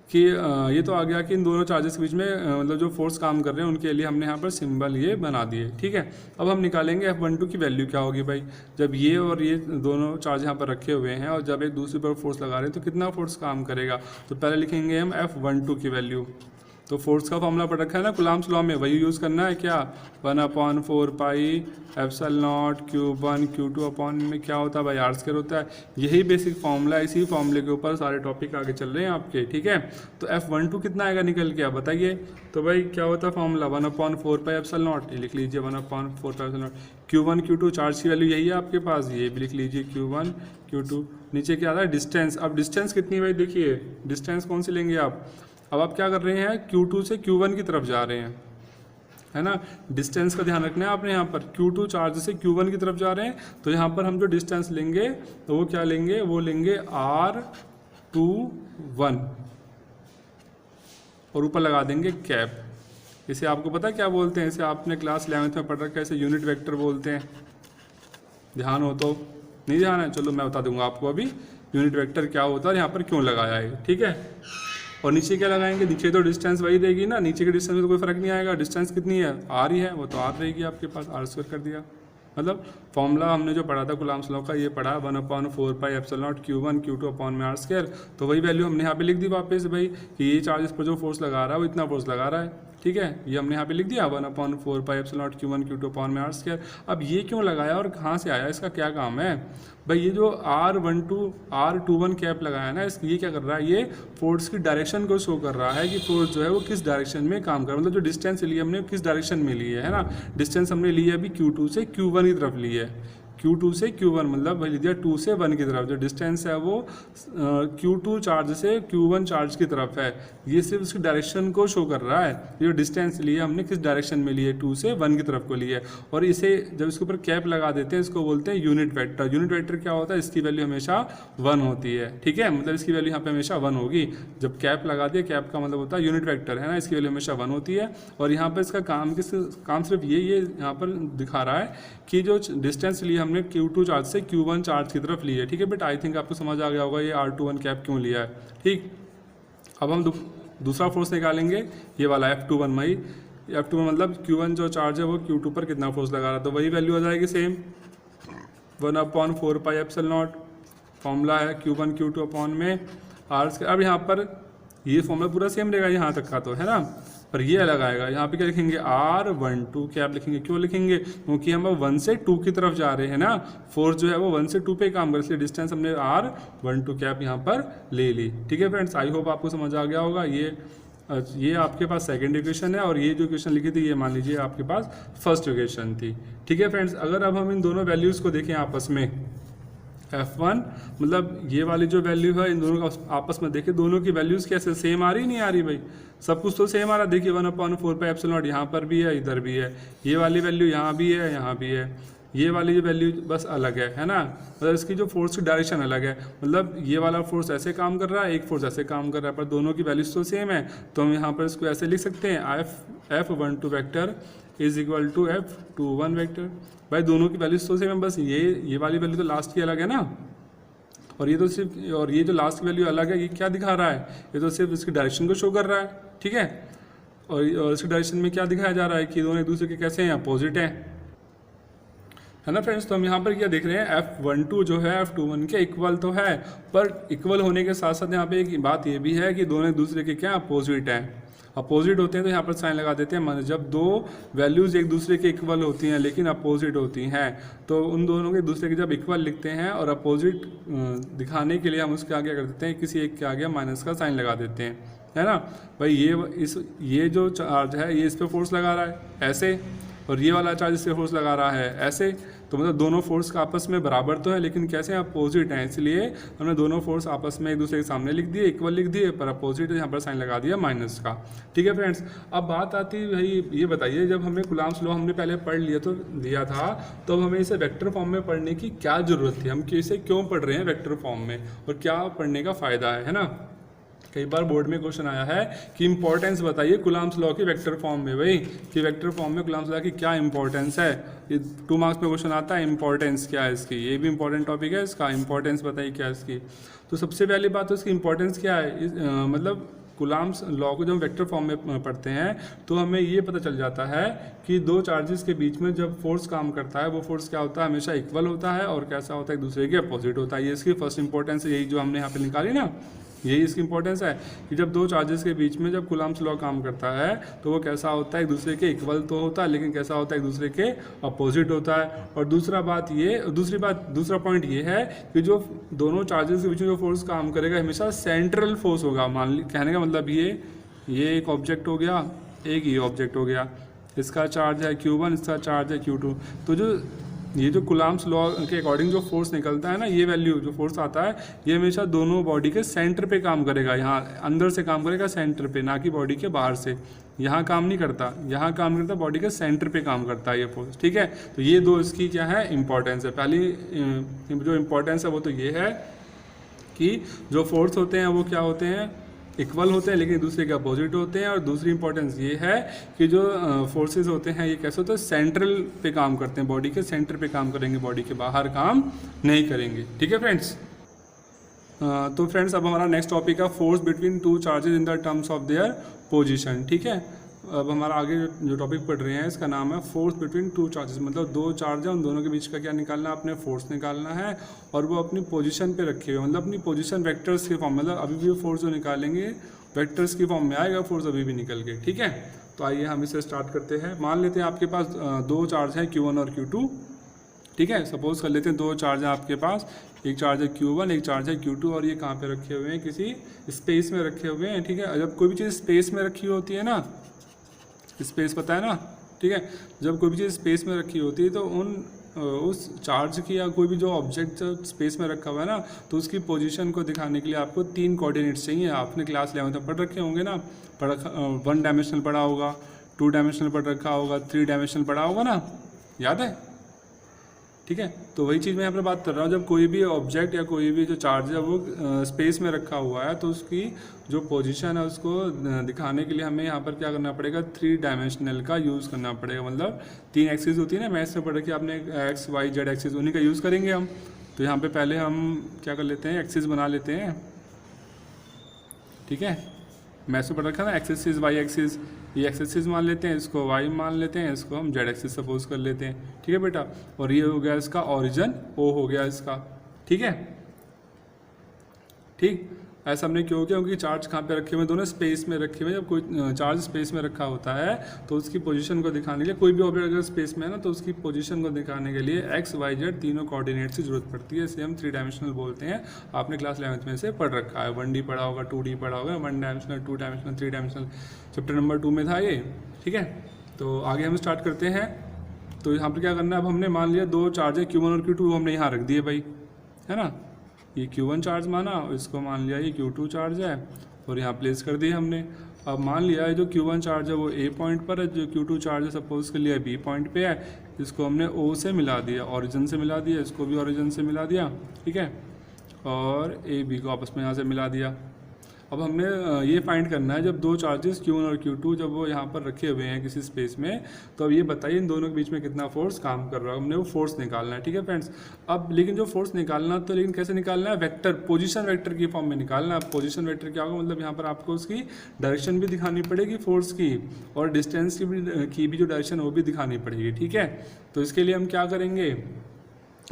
कि ये तो आ गया कि इन दोनों चार्जेस के बीच में मतलब जो फोर्स काम कर रहे हैं उनके लिए हमने यहाँ पर सिंबल ये बना दिए। ठीक है, अब हम निकालेंगे F12 की वैल्यू क्या होगी भाई, जब ये और ये दोनों चार्ज यहाँ पर रखे हुए हैं और जब एक दूसरे पर फोर्स लगा रहे हैं तो कितना फोर्स काम करेगा। तो पहले लिखेंगे हम F12 की वैल्यू। तो फोर्स का फॉर्मूला पढ़ रखा है ना कुलाम्स लॉ में, वही यूज़ करना है। क्या 1/4 pi epsilon Q1 Q2 upon में क्या होता है भाई, R² होता है। यही बेसिक फॉर्मूला है, इसी फॉर्मूले के ऊपर सारे टॉपिक आगे चल रहे हैं आपके। ठीक है, तो F12 कितना आएगा निकल के, आप बताइए। तो भाई क्या होता है फॉर्मूला, 1/4 पाई एप्सिलॉन, ये लिख लीजिए 1/4 pi epsilon. Q1 Q2 charge की वैल्यू यही है आपके पास, ये भी लिख लीजिए Q1 Q2। नीचे क्या आता है डिस्टेंस। अब डिस्टेंस कितनी भाई, देखिए डिस्टेंस कौन सी लेंगे आप। अब आप क्या कर रहे हैं, Q2 से Q1 की तरफ जा रहे हैं, है ना। डिस्टेंस का ध्यान रखना है आपने, यहाँ पर Q2 चार्ज से Q1 की तरफ जा रहे हैं, तो यहाँ पर हम जो डिस्टेंस लेंगे तो वो क्या लेंगे, वो लेंगे R21 और ऊपर लगा देंगे कैप। इसे आपको पता है क्या बोलते हैं, इसे आपने क्लास 11th में पढ़ रखा है, इसे यूनिट वेक्टर बोलते हैं। ध्यान हो तो, नहीं ध्यान है, चलो मैं बता दूंगा आपको अभी यूनिट वेक्टर क्या होता है और यहाँ पर क्यों लगाया है। ठीक है, और नीचे क्या लगाएंगे, नीचे तो डिस्टेंस वही रहेगी ना, नीचे के डिस्टेंस में तो कोई फर्क नहीं आएगा। डिस्टेंस कितनी है, R ही है, वो तो R रहेगी आपके पास, R² कर दिया। मतलब फॉर्मूला हमने जो पढ़ा था कुलाम्स लॉ का, ये पढ़ा 1/4 pi epsilon Q1 Q2 upon में R²। तो वही वैल्यू हमने यहाँ पे लिख दी वापस भाई, कि ये चार्ज पर जो फोर्स लगा रहा है वो इतना फोर्स लगा रहा है। ठीक है, ये हमने यहाँ पे लिख दिया 1/4 pi epsilon Q1 Q2 upon में R²। अब ये क्यों लगाया और कहाँ से आया, इसका क्या काम है भाई। ये जो R21 कैप लगाया ना, इस ये क्या कर रहा है, ये फोर्स की डायरेक्शन को शो कर रहा है कि फोर्स जो है वो किस डायरेक्शन में काम कर रहा है। मतलब जो डिस्टेंस ली हमने किस डायरेक्शन में ली है ना। डिस्टेंस हमने ली है अभी Q2 से Q1 की तरफ ली है, Q2 से Q1, मतलब वही लिया 2 से 1 की तरफ। जो डिस्टेंस है वो Q2 चार्ज से Q1 चार्ज की तरफ है। ये सिर्फ उसकी डायरेक्शन को शो कर रहा है। ये जो डिस्टेंस लिया हमने किस डायरेक्शन में लिए, 2 से 1 की तरफ को लिए। और इसे जब इसके ऊपर कैप लगा देते हैं इसको बोलते हैं यूनिट वेक्टर। यूनिट वेक्टर क्या होता है, इसकी वैल्यू हमेशा 1 होती है, ठीक है, मतलब इसकी वैल्यू यहाँ पे हमेशा 1 होगी। जब कैप लगा दिए, कैप का मतलब होता है यूनिट वेक्टर, है ना, इसकी वैल्यू हमेशा 1 होती है। और यहाँ पर इसका काम सिर्फ ये यहाँ पर दिखा रहा है कि जो डिस्टेंस लिए हमने Q2 चार्ज से Q1 चार्ज की तरफ ली है, ठीक है। बट आई थिंक आपको समझ आ गया होगा ये R21 कैप क्यों लिया है, ठीक। अब हम दूसरा फोर्स निकालेंगे, ये वाला F21 में। F21 मतलब Q1 जो चार्ज है वो Q2 पर कितना फोर्स लगा रहा है, तो वही वैल्यू आ जाएगी सेम 1/4πε0। फॉर्मूला है Q1 Q2 अपॉन में R। अब यहाँ पर ये फॉर्मूला पूरा सेम रहेगा यहाँ तक का, तो है ना, पर ये अलग आएगा। यहाँ पे क्या लिखेंगे, R12 क्या आप लिखेंगे, क्यों लिखेंगे, क्योंकि हम 1 से 2 की तरफ जा रहे हैं ना। फोर्स जो है वो 1 से 2 पे काम कर, इसलिए डिस्टेंस हमने R12 कैप यहाँ पर ले ली, ठीक है फ्रेंड्स। आई होप आपको समझ आ गया होगा। ये आपके पास सेकंड इक्वेशन है, और ये जो इक्वेशन लिखी थी ये मान लीजिए आपके पास फर्स्ट इक्वेशन थी, ठीक है फ्रेंड्स। अगर अब हम इन दोनों वैल्यूज़ को देखें आपस में, F1 मतलब ये वाली जो वैल्यू है, इन दोनों का आपस में देखें, दोनों की वैल्यूज़ कैसे सेम आ रही, नहीं आ रही भाई, सब कुछ तो सेम आ रहा। देखिए 1/4πε0 यहाँ पर भी है, इधर भी है, ये वाली वैल्यू यहाँ भी है, यहाँ भी है। ये वाली जो वैल्यू बस अलग है ना, मतलब इसकी जो फोर्स की डायरेक्शन अलग है। मतलब ये वाला फोर्स ऐसे काम कर रहा है, एक फोर्स ऐसे काम कर रहा है, पर दोनों की वैल्यूज तो सेम है। तो हम यहाँ पर इसको ऐसे लिख सकते हैं, F12 vector is equal to F21 vector. भाई दोनों की वैल्यूज तो सेम है, बस ये वाली वैल्यू तो लास्ट की अलग है ना, और ये तो सिर्फ, और ये जो लास्ट की वैल्यू अलग है, ये क्या दिखा रहा है, ये तो सिर्फ इसकी डायरेक्शन को शो कर रहा है, ठीक है। और इसकी डायरेक्शन में क्या दिखाया जा रहा है कि दोनों एक दूसरे के कैसे हैं, अपोजिट हैं, है ना फ्रेंड्स। तो हम यहाँ पर क्या देख रहे हैं, F12 जो है F21 के इक्वल तो है, पर इक्वल होने के साथ साथ यहाँ पे एक बात ये भी है कि दोनों एक दूसरे के क्या अपोजिट हैं। अपोजिट होते हैं तो यहाँ पर साइन लगा देते हैं। मान जब दो वैल्यूज़ एक दूसरे के इक्वल होती हैं लेकिन अपोजिट होती हैं, तो उन दोनों के दूसरे के जब इक्वल लिखते हैं और अपोजिट दिखाने के लिए हम उसके आगे कर देते हैं, किसी एक के आगे माइनस का साइन लगा देते हैं, है ना भाई। ये जो चार्ज है ये इस पर फोर्स लगा रहा है ऐसे, और ये वाला चार्ज इस पर फोर्स लगा रहा है ऐसे। तो मतलब दोनों फोर्स का आपस में बराबर तो है लेकिन कैसे अपोजिट हैं, इसलिए हमने दोनों फोर्स आपस में एक दूसरे के सामने लिख दिए, इक्वल लिख दिए, पर अपोजिट यहाँ पर साइन लगा दिया माइनस का, ठीक है फ्रेंड्स। अब बात आती है भाई, ये बताइए जब हमें कूलम्ब्स लॉ हमने पहले पढ़ लिया था, तो हमें इसे वेक्टर फॉर्म में पढ़ने की क्या ज़रूरत थी, हम इसे क्यों पढ़ रहे हैं वेक्टर फॉर्म में, और क्या पढ़ने का फ़ायदा है ना। कई बार बोर्ड में क्वेश्चन आया है कि इंपॉर्टेंस बताइए कूलम्ब्स लॉ की वेक्टर फॉर्म में, भाई कि वेक्टर फॉर्म में कूलम्ब्स लॉ की क्या इंपॉर्टेंस है। ये 2 मार्क्स में क्वेश्चन आता है, इंपॉर्टेंस क्या है इसकी, ये भी इंपॉर्टेंट टॉपिक है, इसका इंपॉर्टेंस बताइए क्या है इसकी। तो सबसे पहली बात तो इसकी इंपॉर्टेंस क्या है, मतलब कूलम्ब्स लॉ को जब हम वेक्टर फॉर्म में पढ़ते हैं तो हमें ये पता चल जाता है कि दो चार्जेस के बीच में जब फोर्स काम करता है वो फोर्स क्या होता है, हमेशा इक्वल होता है, और कैसा होता है, एक दूसरे के अपोजिट होता है। ये इसकी फर्स्ट इंपॉर्टेंस है, यही जो हमने यहाँ पे निकाली ना, यही इसकी इंपॉर्टेंस है कि जब दो चार्जेस के बीच में जब कूलम्ब्स लॉ काम करता है तो वो कैसा होता है, एक दूसरे के इक्वल तो होता है लेकिन कैसा होता है, एक दूसरे के अपोजिट होता है। और दूसरा पॉइंट ये है कि जो दोनों चार्जेस के बीच में जो फोर्स काम करेगा हमेशा सेंट्रल फोर्स होगा। कहने का मतलब ये एक ऑब्जेक्ट हो गया, एक ये ऑब्जेक्ट हो गया, इसका चार्ज है Q1, इसका चार्ज है Q2। तो ये जो कूलम्ब्स लॉ के अकॉर्डिंग जो फोर्स निकलता है ना, ये वैल्यू जो फोर्स आता है ये हमेशा दोनों बॉडी के सेंटर पे काम करेगा, यहाँ अंदर से काम करेगा सेंटर पे, ना कि बॉडी के बाहर से। यहाँ काम नहीं करता, यहाँ काम करता, बॉडी के सेंटर पे काम करता है ये फोर्स, ठीक है। तो ये दो इसकी क्या है, इंपॉर्टेंस है। पहली जो इंपॉर्टेंस है वो तो ये है कि जो फोर्स होते हैं वो क्या होते हैं, इक्वल होते हैं लेकिन दूसरे के अपोजिट होते हैं। और दूसरी इंपॉर्टेंस ये है कि जो फोर्सेस होते हैं ये कैसे होते हैं, सेंट्रल पे काम करते हैं, बॉडी के सेंटर पे काम करेंगे, बॉडी के बाहर काम नहीं करेंगे, ठीक है फ्रेंड्स। तो फ्रेंड्स अब हमारा नेक्स्ट टॉपिक है force between two charges in the terms of their position, ठीक है। अब हमारा आगे जो टॉपिक पढ़ रहे हैं इसका नाम है फोर्स बिटवीन टू चार्जेस, मतलब दो चार्ज है उन दोनों के बीच का क्या निकालना है, अपने फोर्स निकालना है, और वो अपनी पोजीशन पे रखे हुए, मतलब अपनी पोजीशन वेक्टर्स के फॉर्म, मतलब अभी भी वो फोर्स जो निकालेंगे वेक्टर्स की फॉर्म में आएगा फोर्स अभी भी निकल के, ठीक है। तो आइए हम इसे स्टार्ट करते हैं। मान लेते हैं आपके पास दो चार्ज हैं Q1 और Q2, ठीक है। सपोज कर लेते हैं दो चार्ज हैं आपके पास, एक चार्ज है Q1, एक चार्ज है Q2, और ये कहाँ पे रखे हुए हैं, किसी स्पेस में रखे हुए हैं, ठीक है। जब कोई भी चीज़ स्पेस में रखी होती है ना, स्पेस पता है ना, ठीक है, जब कोई भी चीज़ स्पेस में रखी होती है तो उन उस चार्ज की या कोई भी जो ऑब्जेक्ट स्पेस में रखा हुआ है ना, तो उसकी पोजीशन को दिखाने के लिए आपको 3 कोऑर्डिनेट्स चाहिए। आपने क्लास 11 में पढ़ रखे होंगे ना, 1 डायमेंशनल पढ़ा होगा, 2 डायमेंशनल पढ़ रखा होगा, 3 डायमेंशनल पढ़ा होगा ना, याद है? ठीक है, तो वही चीज़ मैं यहाँ पर बात कर रहा हूँ। जब कोई भी ऑब्जेक्ट या कोई भी जो चार्ज है वो स्पेस में रखा हुआ है, तो उसकी जो पोजीशन है उसको दिखाने के लिए हमें यहाँ पर क्या करना पड़ेगा, 3 डायमेंशनल का यूज़ करना पड़ेगा। मतलब 3 एक्सिस होती है ना, मैथ्स में पढ़ रखी आपने, एक्स वाई जेड एक्सिस, उन्हीं का यूज़ करेंगे हम। तो यहाँ पर पहले हम क्या कर लेते हैं, एक्सिस बना लेते हैं। ठीक है, मैथ्स में पढ़ रखा ना, एक्सिस वाई एक्सिस, ये एक्सिस मान लेते हैं, इसको वाई मान लेते हैं, इसको हम जेड एक्सिस सपोज कर लेते हैं। ठीक है बेटा, और ये हो गया इसका ओरिजिन, ओ हो गया इसका। ठीक है, ठीक, ऐसा हमने क्यों किया, क्योंकि चार्ज कहाँ पे रखे हुए हैं, दोनों स्पेस में रखे हुए हैं। जब कोई चार्ज स्पेस में रखा होता है तो उसकी पोजीशन को दिखाने के लिए, कोई भी ऑब्जेक्ट अगर स्पेस में है ना, तो उसकी पोजीशन को दिखाने के लिए एक्स वाई जेड तीनों कोऑर्डिनेट्स की जरूरत पड़ती है। इसे हम 3 डायमेंशनल बोलते हैं। आपने क्लास 11th में से पढ़ रखा है, 1D पढ़ा होगा, 2D पढ़ा होगा, 1 dimensional, 2 dimensional, 3 dimensional, chapter number 2 में था ये। ठीक है, तो आगे हम स्टार्ट करते हैं। तो यहाँ पर क्या करना है, अब हमने मान लिया 2 चार्ज है, Q1 और Q2 हमने यहाँ रख दिए भाई, है ना। ये Q1 चार्ज माना, इसको मान लिया ये Q2 चार्ज है और यहाँ प्लेस कर दिए हमने। अब मान लिया है जो Q1 चार्ज है वो A पॉइंट पर है, जो Q2 चार्ज है सपोज कर लिया B पॉइंट पे है, इसको हमने O से मिला दिया, ओरिजिन से मिला दिया, इसको भी ओरिजिन से मिला दिया। ठीक है, और A B को आपस में यहाँ से मिला दिया। अब हमने ये फाइंड करना है, जब 2 चार्जेस Q1 और Q2 जब वो यहाँ पर रखे हुए हैं किसी स्पेस में, तो अब ये बताइए इन दोनों के बीच में कितना फोर्स काम कर रहा है। हमने वो फोर्स निकालना है। ठीक है फ्रेंड्स, अब लेकिन जो फोर्स निकालना, तो लेकिन कैसे निकालना है, वेक्टर, पोजीशन वेक्टर की फॉर्म में निकालना है। पोजीशन वेक्टर क्या होगा, मतलब यहाँ पर आपको उसकी डायरेक्शन भी दिखानी पड़ेगी फोर्स की, और डिस्टेंस की भी जो डायरेक्शन है वो भी दिखानी पड़ेगी। ठीक है, तो इसके लिए हम क्या करेंगे,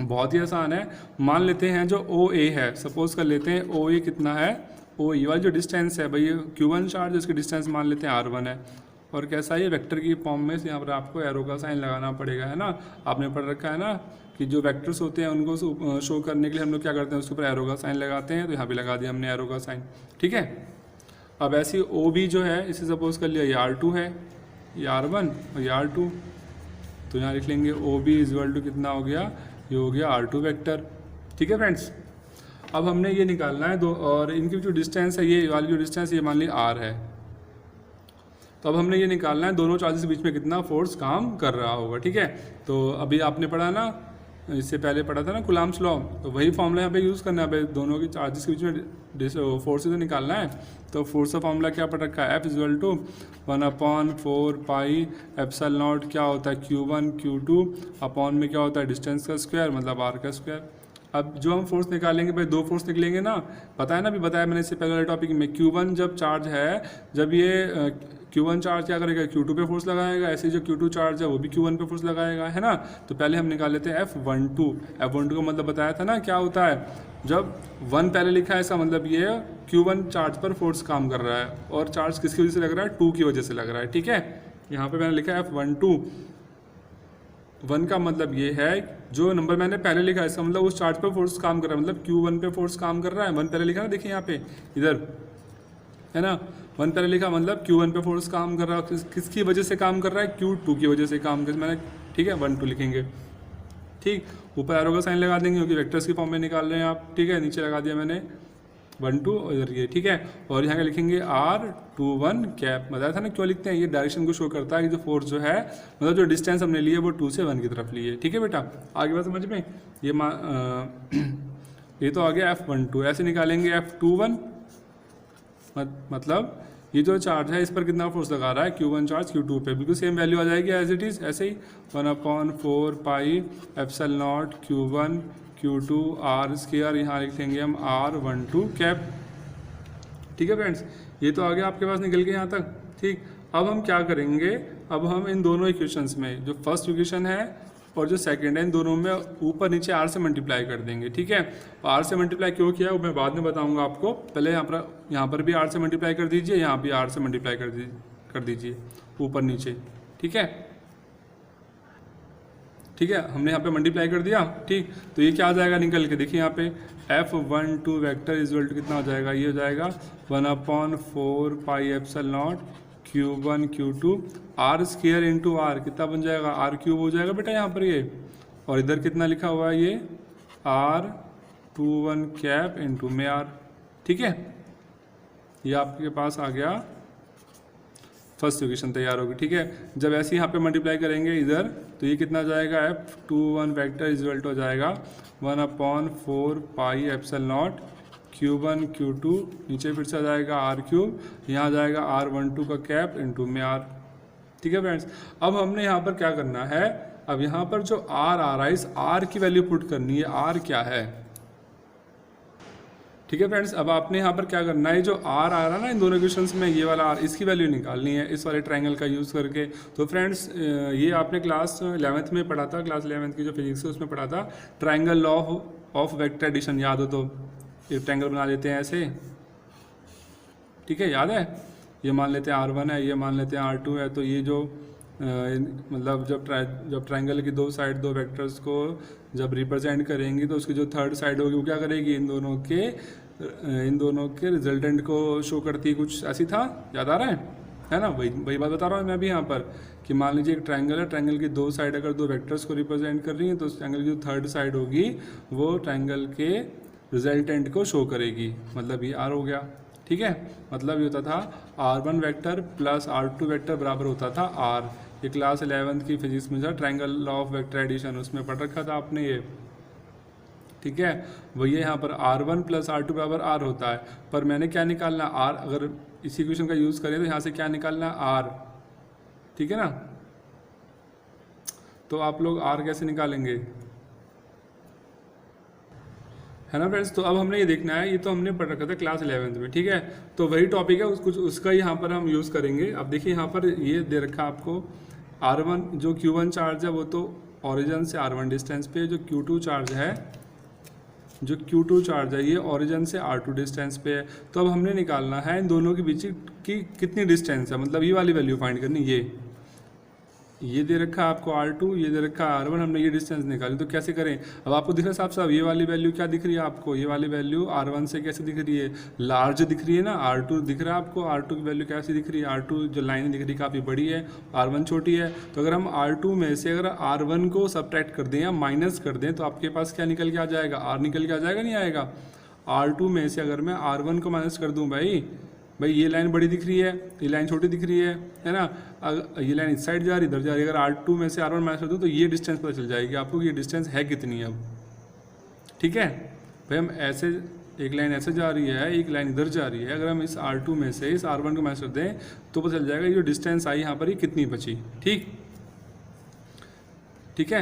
बहुत ही आसान है। मान लेते हैं जो OA है, सपोज कर लेते हैं OA कितना है, ओ ये वाली जो डिस्टेंस है भाई, Q1 चार्ज, उसकी डिस्टेंस मान लेते हैं R1 है। और कैसा है, वेक्टर की फॉर्म में यहाँ पर आपको एरो का साइन लगाना पड़ेगा, है ना। आपने पढ़ रखा है ना कि जो वेक्टर्स होते हैं उनको शो करने के लिए हम लोग क्या करते हैं, उसके ऊपर एरो का साइन लगाते हैं। तो यहाँ पे लगा दिया हमने एरो का साइन। ठीक है, अब ऐसी OB जो है, इसे सपोज कर लिया ये R2 है, ये R1 और ये R2। तो यहाँ लिख लेंगे OB इक्वल टू कितना हो गया, ये हो गया R2 वेक्टर। ठीक है फ्रेंड्स, अब हमने ये निकालना है दो, और इनकी जो डिस्टेंस है, ये वाली जो डिस्टेंस ये मान ली R है। तो अब हमने ये निकालना है दोनों चार्जेस के बीच में कितना फोर्स काम कर रहा होगा। ठीक है, तो अभी आपने पढ़ा ना, इससे पहले पढ़ा था ना कुलाम्स लॉ, तो वही फॉर्मूला यहाँ पे यूज़ करना है भाई, दोनों की चार्जेस के बीच में फोर्स तो निकालना है। तो फोर्स का फॉर्मूला क्या पढ़ रखा है, F equal to 1/4 pi epsilon not, क्या होता है Q1 Q2 अपॉन में क्या होता है डिस्टेंस का स्क्वायर, मतलब R का स्क्वायर। अब जो हम फोर्स निकालेंगे भाई, 2 फोर्स निकलेंगे ना, पता है ना, अभी बताया मैंने इससे पहले वाले टॉपिक में। Q1 जब चार्ज है, जब ये Q1 चार्ज क्या करेगा, Q2 पे फोर्स लगाएगा, ऐसे ही जो Q2 चार्ज है वो भी Q1 पे फोर्स लगाएगा, है ना। तो पहले हम निकाल लेते हैं F12 का मतलब बताया था ना क्या होता है, जब 1 पहले लिखा है इसका मतलब ये Q1 चार्ज पर फोर्स काम कर रहा है, और चार्ज किसकी वजह से लग रहा है, 2 की वजह से लग रहा है। ठीक है, यहाँ पर मैंने लिखा है F12, 1 का मतलब ये है, जो नंबर मैंने पहले लिखा है इसका मतलब उस चार्ज पे फोर्स काम कर रहा है, मतलब Q1 पे फोर्स काम कर रहा है। 1 पहले लिखा ना, देखिए यहाँ पे इधर है ना, 1 पहले लिखा मतलब Q1 पे फोर्स काम कर रहा है। किसकी वजह से काम कर रहा है, Q2 की वजह से काम कर मैंने। ठीक है, 1 2 लिखेंगे। ठीक, ऊपर एरो का साइन लगा देंगे क्योंकि वेक्टर्स की फॉर्म में निकाल रहे हैं आप। ठीक है, नीचे लगा दिया मैंने 1 2 इधर ये। ठीक है, और यहाँ का लिखेंगे R21 कैप। बताया था ना क्यों लिखते हैं, ये डायरेक्शन को शो करता है कि जो फोर्स जो है, मतलब जो डिस्टेंस हमने लिए वो 2 से 1 की तरफ लिए। ठीक है बेटा, आगे बात समझ में। ये तो आ गया F12, ऐसे निकालेंगे F21, मतलब ये जो चार्ज है इस पर कितना फोर्स लगा रहा है, Q1 चार्ज Q2 पे, बिल्कुल सेम वैल्यू आ जाएगी एज इट इज़, ऐसे ही 1/4 pi epsilon not Q1 Q2 R square, यहाँ लिख लेंगे हम R12 कैप। ठीक है फ्रेंड्स, ये तो आ गया आपके पास निकल के यहाँ तक। ठीक, अब हम क्या करेंगे, अब हम इन दोनों इक्वेशंस में, जो फर्स्ट इक्वेशन है और जो सेकंड है, इन दोनों में ऊपर नीचे R से मल्टीप्लाई कर देंगे। ठीक है, R से मल्टीप्लाई क्यों किया वो मैं बाद में बताऊंगा आपको। पहले यहाँ पर भी R से मल्टीप्लाई कर दीजिए, यहाँ भी R से मल्टीप्लाई कर दीजिए ऊपर नीचे। ठीक है, ठीक है, हमने यहाँ पे मल्टीप्लाई कर दिया। ठीक, तो ये क्या आ जाएगा निकल के, देखिए यहाँ पे F12 वेक्टर इक्वल टू कितना हो जाएगा, ये हो जाएगा 1/4 pi epsilon not Q1 Q2 R square into R, कितना बन जाएगा, R क्यूब हो जाएगा बेटा यहाँ पर ये। और इधर कितना लिखा हुआ है ये R21 कैप इंटू में R, ठीक है। ये आपके पास आ गया फर्स्ट इक्वेशन तैयार होगी, ठीक है। जब ऐसे यहाँ पे मल्टीप्लाई करेंगे इधर तो ये कितना जाएगा F21 वेक्टर इजल टू हो जाएगा 1/4 pi epsilon not Q1 Q2, नीचे फिर से आ जाएगा R3, यहाँ आ जाएगा R12 का कैप इंटू में R, ठीक है फ्रेंड्स। अब हमने यहाँ पर क्या करना है, अब यहाँ पर जो R आ रहा है इस R की वैल्यू पुट करनी है, R क्या है, ठीक है फ्रेंड्स। अब आपने यहाँ पर क्या करना है, जो R आ रहा है ना इन दोनों इक्वेशंस में, ये वाला R, इसकी वैल्यू निकालनी है इस वाले ट्रायंगल का यूज़ करके। तो फ्रेंड्स ये आपने क्लास 11th में पढ़ा था, क्लास 11th की जो फिजिक्स है उसमें पढ़ा था, triangle law of vector addition, याद हो तो एक ट्रायंगल बना लेते हैं ऐसे, ठीक है, याद है। ये मान लेते हैं R1 है, ये मान लेते हैं R2 है। तो ये जो मतलब जब ट्रायंगल की दो साइड दो वेक्टर्स को जब रिप्रेजेंट करेंगी तो उसकी जो थर्ड साइड होगी वो क्या करेगी, इन दोनों के रिजल्टेंट को शो करती है, कुछ ऐसी था, याद आ रहा है ना। वही बात बता रहा हूँ मैं भी यहाँ पर कि मान लीजिए एक ट्रायंगल है, ट्रायंगल की दो साइड अगर दो वेक्टर्स को रिप्रेजेंट कर रही हैं तो उस ट्रायंगल की जो थर्ड साइड होगी वो ट्रायंगल के रिजल्टेंट को शो करेगी, मतलब ये R हो गया, ठीक है। मतलब ये होता था R1 vector plus R2 vector बराबर होता था R। ये क्लास 11th की फिजिक्स में था, triangle law of vector addition, उसमें पढ़ रखा था आपने ये, ठीक है। वही यहाँ पर R1 प्लस R2 बराबर R होता है, पर मैंने क्या निकालना R, अगर इसी इक्वेशन का यूज़ करें तो यहाँ से क्या निकालना R, ठीक है ना। तो आप लोग R कैसे निकालेंगे, है ना फ्रेंड्स। तो अब हमने ये देखना है, ये तो हमने पढ़ रखा था क्लास 11th में, ठीक है। तो वही टॉपिक है, उसका यहाँ पर हम यूज़ करेंगे। अब देखिए यहाँ पर ये दे रखा आपको R1 जो Q1 चार्ज है वो तो ओरिजिन से R1 डिस्टेंस पे, जो Q2 चार्ज है ये ओरिजिन से R2 डिस्टेंस पे है। तो अब हमने निकालना है इन दोनों के बीच की कितनी डिस्टेंस है, मतलब ये वाली वैल्यू फाइंड करनी। ये दे रखा है आपको R2, ये दे रखा है R1, हमने ये डिस्टेंस निकाली। तो कैसे करें, अब आपको दिख रहा है साहब साहब, ये वाली वैल्यू क्या दिख रही है आपको, ये वाली वैल्यू R1 से कैसे दिख रही है, लार्ज दिख रही है ना। R2 दिख रहा है आपको, R2 की वैल्यू कैसी दिख रही है, R2 जो लाइन दिख रही है काफ़ी बड़ी है, R1 छोटी है। तो अगर हम R2 में से अगर R1 को सब्ट्रैक्ट कर दें या माइनस कर दें तो आपके पास क्या निकल के आ जाएगा, R निकल के आ जाएगा, नहीं आएगा। R2 में से अगर मैं R1 को माइनस कर दूँ, भाई ये लाइन बड़ी दिख रही है, ये लाइन छोटी दिख रही है ना। ये लाइन इस साइड जा रही, इधर जा रही है। अगर R2 में से R1 माइनस कर दूँ तो ये डिस्टेंस पता चल जाएगी आपको कि ये डिस्टेंस है कितनी है अब, ठीक है। भाई हम ऐसे, एक लाइन ऐसे जा रही है, एक लाइन इधर जा रही है, अगर हम इस R2 में से इस R1 को माइनस कर दें तो पता चल जाएगा ये जो डिस्टेंस आई यहाँ पर ये कितनी बची, ठीक है।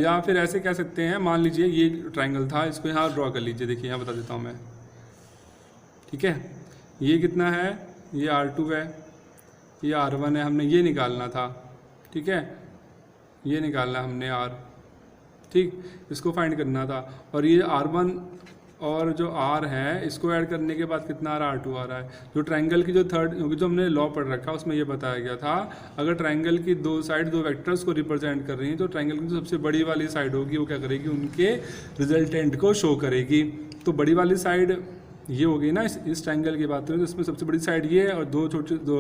या फिर ऐसे कह सकते हैं, मान लीजिए ये ट्राइंगल था, इसको यहाँ ड्रॉ कर लीजिए, देखिए यहाँ बता देता हूँ मैं, ठीक है। ये कितना है, ये R2 है, ये R1 है, हमने ये निकालना था, ठीक है, ये निकालना हमने R, ठीक, इसको फाइंड करना था। और ये R1 और जो R है इसको ऐड करने के बाद कितना आ रहा है, R2 आ रहा है। जो ट्रायंगल की जो थर्ड, जो हमने लॉ पढ़ रखा उसमें ये बताया गया था, अगर ट्रायंगल की दो साइड दो वेक्टर्स को रिप्रेजेंट कर रही हैं तो ट्रायंगल की जो सबसे बड़ी वाली साइड होगी वो क्या करेगी, उनके रिजल्टेंट को शो करेगी। तो बड़ी वाली साइड ये होगी ना, इस ट्रायंगल की बात करें तो इसमें सबसे बड़ी साइड ये है और दो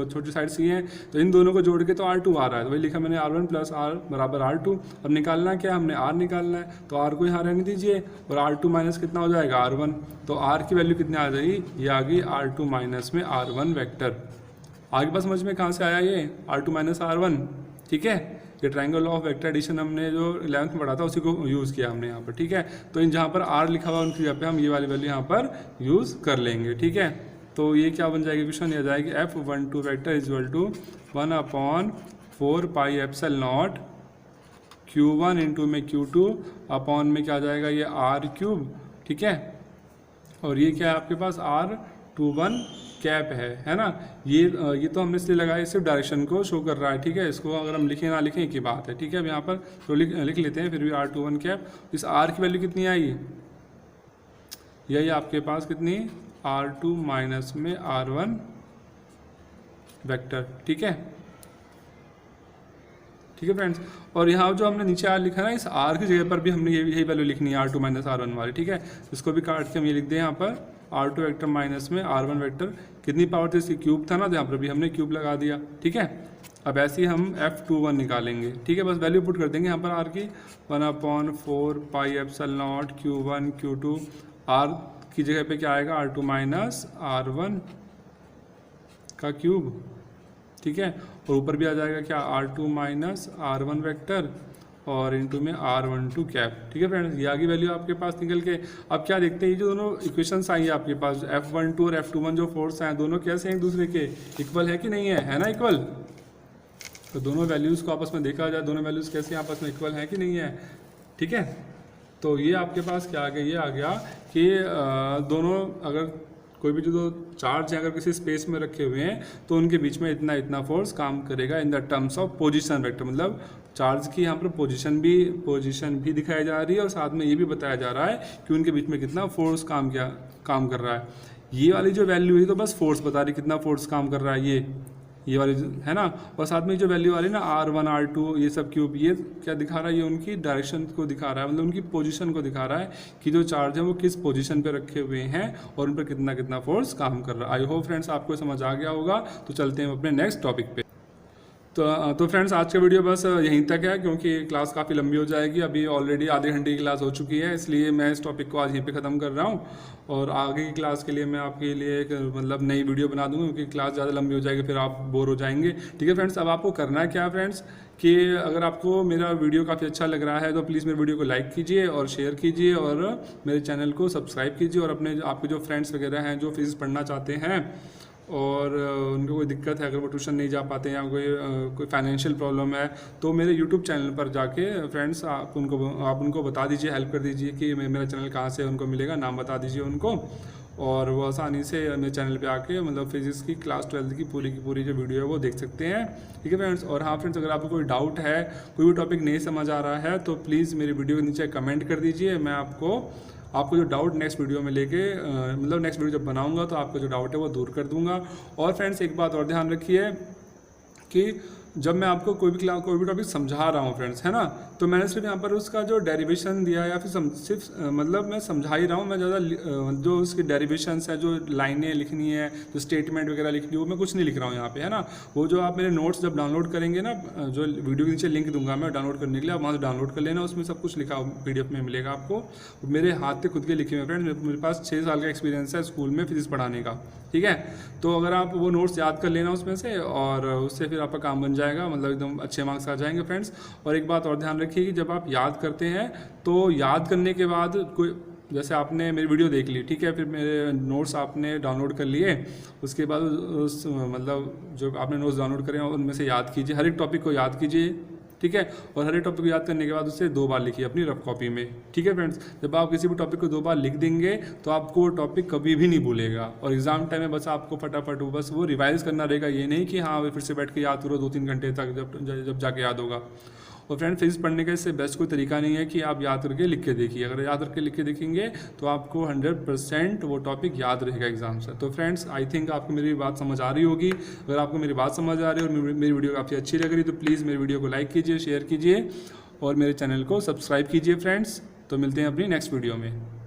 छोटी साइड्स ये हैं, तो इन दोनों को जोड़ के तो R2 आ रहा है। तो वही लिखा मैंने R1 प्लस R बराबर R2। अब निकालना क्या, हमने R निकालना है, तो R को यहाँ रहने दीजिए और R2 माइनस कितना हो जाएगा R1। तो R की वैल्यू कितनी आ जाएगी, ये आ गई R2 माइनस में R1 वेक्टर। आगे पास समझ में कहाँ से आया ये R2 माइनस R1, ठीक है। ये ट्रायंगल ऑफ वेक्टर एडिशन हमने जो 11th में पढ़ा था उसी को यूज़ किया हमने यहाँ पर, ठीक है। तो इन जहाँ पर R लिखा हुआ उनकी जगह पे हम ये वाली वैल्यू यहाँ पर यूज़ कर लेंगे, ठीक है। तो ये क्या बन जाएगी क्वेश्चन, ये आ जाएगी F12 vector equal to 1/4 pi epsilon not Q1 into में Q2 अपॉन में क्या आ जाएगा ये R3, ठीक है। और ये क्या है आपके पास R21 कैप है ना। ये तो हमने इसलिए लगाया, सिर्फ डायरेक्शन को शो कर रहा है, ठीक है। इसको अगर हम लिखें ना लिखें की बात है, ठीक है। अब यहाँ पर तो लिख लेते हैं फिर भी R21 कैप। इस R की वैल्यू कितनी आई, यही आपके पास कितनी R2 माइनस में R1 वेक्टर, ठीक है, ठीक है फ्रेंड्स। और यहाँ जो हमने नीचे R लिखा ना, इस R की जगह पर भी हमने यही वैल्यू लिखनी है R2 माइनस R1 वाली, ठीक है। इसको भी काट के हम ये लिख दें यहाँ पर R2 वेक्टर माइनस में R1 वेक्टर, कितनी पावर थी इसकी, क्यूब था ना, तो यहाँ पर भी हमने क्यूब लगा दिया, ठीक है। अब ऐसे ही हम F21 निकालेंगे, ठीक है। बस वैल्यू पुट कर देंगे यहाँ पर R की 1/4 pi epsilon not Q1 Q2, R की जगह पे क्या आएगा R2 माइनस R1 का क्यूब, ठीक है। और ऊपर भी आ जाएगा क्या R2 माइनस R1 वेक्टर और इनटू में R12 कैप, ठीक है फ्रेंड्स। ये आगे वैल्यू आपके पास निकल के। अब क्या देखते हैं, ये जो दोनों इक्वेशंस आई है आपके पास F12 और F21 जो फोर्स हैं दोनों कैसे हैं एक दूसरे के इक्वल है कि नहीं है ना इक्वल। तो दोनों वैल्यूज़ को आपस में देखा जाए, दोनों वैल्यूज़ कैसे आपस में इक्वल है कि नहीं है, ठीक है। तो ये आपके पास क्या आ गया, ये आ गया कि दोनों अगर कोई भी जो दो चार्ज हैं अगर किसी स्पेस में रखे हुए हैं तो उनके बीच में इतना इतना फोर्स काम करेगा in the terms of position vector. मतलब चार्ज की यहाँ पर पोजीशन भी दिखाई जा रही है और साथ में ये भी बताया जा रहा है कि उनके बीच में कितना फोर्स काम कर रहा है। ये वाली जो वैल्यू है तो बस फोर्स बता रही कितना फोर्स काम कर रहा है, ये वाली है ना। और साथ में जो वैल्यू वाली ना R1 R2 ये सब क्यूब, ये क्या दिखा रहा है, ये उनकी डायरेक्शन को दिखा रहा है, मतलब उनकी पोजीशन को दिखा रहा है कि जो चार्ज है वो किस पोजीशन पे रखे हुए हैं और उन पर कितना कितना फोर्स काम कर रहा है। आई होप फ्रेंड्स आपको समझ आ गया होगा। तो चलते हैं अपने नेक्स्ट टॉपिक पे। तो फ्रेंड्स आज का वीडियो बस यहीं तक है क्योंकि क्लास काफ़ी लंबी हो जाएगी। अभी ऑलरेडी आधे घंटे की क्लास हो चुकी है, इसलिए मैं इस टॉपिक को आज यहीं पे ख़त्म कर रहा हूँ और आगे की क्लास के लिए मैं आपके लिए एक मतलब नई वीडियो बना दूँगा क्योंकि क्लास ज़्यादा लंबी हो जाएगी, फिर आप बोर हो जाएंगे, ठीक है फ्रेंड्स। अब आपको करना है क्या फ्रेंड्स कि अगर आपको मेरा वीडियो काफ़ी अच्छा लग रहा है तो प्लीज़ मेरे वीडियो को लाइक कीजिए और शेयर कीजिए और मेरे चैनल को सब्सक्राइब कीजिए और अपने आपके जो फ्रेंड्स वगैरह हैं जो फिजिक्स पढ़ना चाहते हैं और उनको कोई दिक्कत है, अगर वो ट्यूशन नहीं जा पाते हैं या कोई फाइनेंशियल प्रॉब्लम है तो मेरे यूट्यूब चैनल पर जाके फ्रेंड्स आप उनको बता दीजिए, हेल्प कर दीजिए कि मेरा चैनल कहाँ से उनको मिलेगा, नाम बता दीजिए उनको और वो आसानी से मेरे चैनल पे आके मतलब फिजिक्स की क्लास 12 की पूरी जो वीडियो है वो देख सकते हैं, ठीक है फ्रेंड्स। और हाँ फ्रेंड्स, अगर आपको कोई डाउट है, कोई भी टॉपिक नहीं समझ आ रहा है तो प्लीज़ मेरी वीडियो के नीचे कमेंट कर दीजिए। मैं आपको जो डाउट नेक्स्ट वीडियो में लेके मतलब नेक्स्ट वीडियो जब बनाऊंगा तो आपका जो डाउट है वो दूर कर दूंगा। और फ्रेंड्स एक बात और ध्यान रखिए कि जब मैं आपको कोई भी टॉपिक समझा रहा हूँ फ्रेंड्स, है ना, तो मैंने सिर्फ यहाँ पर उसका जो डेरिवेशन दिया या फिर सिर्फ मतलब मैं समझा ही रहा हूँ, मैं ज़्यादा जो उसकी डेरिवेशंस है, जो लाइनें लिखनी है, जो स्टेटमेंट वगैरह लिखनी है वो मैं कुछ नहीं लिख रहा हूँ यहाँ पे, है ना। वो जो आप मेरे नोट्स जब डाउनलोड करेंगे ना, जो वीडियो के नीचे लिंक दूंगा मैं डाउनलोड करने के लिए, आप वहाँ से डाउनलोड कर लेना, उसमें सब कुछ लिखा PDF में मिलेगा आपको। मेरे हाथ से खुद के लिखे हुए फ्रेंड्स, मेरे पास 6 साल का एक्सपीरियंस है स्कूल में फिजिक्स पढ़ाने का, ठीक है। तो अगर आप वो नोट्स याद कर लेना उसमें से और उससे फिर आपका काम बन जाएगा, मतलब एकदम अच्छे मार्क्स आ जाएंगे फ्रेंड्स। और एक बात और ध्यान रखिए कि जब आप याद करते हैं तो याद करने के बाद कोई जैसे आपने मेरी वीडियो देख ली, ठीक है, फिर मेरे नोट्स आपने डाउनलोड कर लिए, उसके बाद उस मतलब जो आपने नोट्स डाउनलोड करें उनमें से याद कीजिए, हर एक टॉपिक को याद कीजिए, ठीक है। और हर एक टॉपिक को याद करने के बाद उसे 2 बार लिखिए अपनी रफ कॉपी में, ठीक है फ्रेंड्स। जब आप किसी भी टॉपिक को 2 बार लिख देंगे तो आपको वो टॉपिक कभी भी नहीं भूलेगा और एग्जाम टाइम में बस आपको फटाफट बस वो रिवाइज करना रहेगा, ये नहीं कि हाँ फिर से बैठ के याद करो 2-3 घंटे तक जब जाके याद होगा। और फ्रेंड फिजिक्स पढ़ने का इससे बेस्ट कोई तरीका नहीं है कि आप याद करके लिख के देखिए। अगर याद करके लिख के देखेंगे तो आपको 100% वो टॉपिक याद रहेगा एग्जाम से। तो फ्रेंड्स आई थिंक आपको मेरी बात समझ आ रही होगी। अगर आपको मेरी बात समझ आ रही है और मेरी वीडियो काफ़ी अच्छी लग रही है तो प्लीज़ मेरी वीडियो को लाइक कीजिए, शेयर कीजिए और मेरे चैनल को सब्सक्राइब कीजिए फ्रेंड्स। तो मिलते हैं अपनी नेक्स्ट वीडियो में।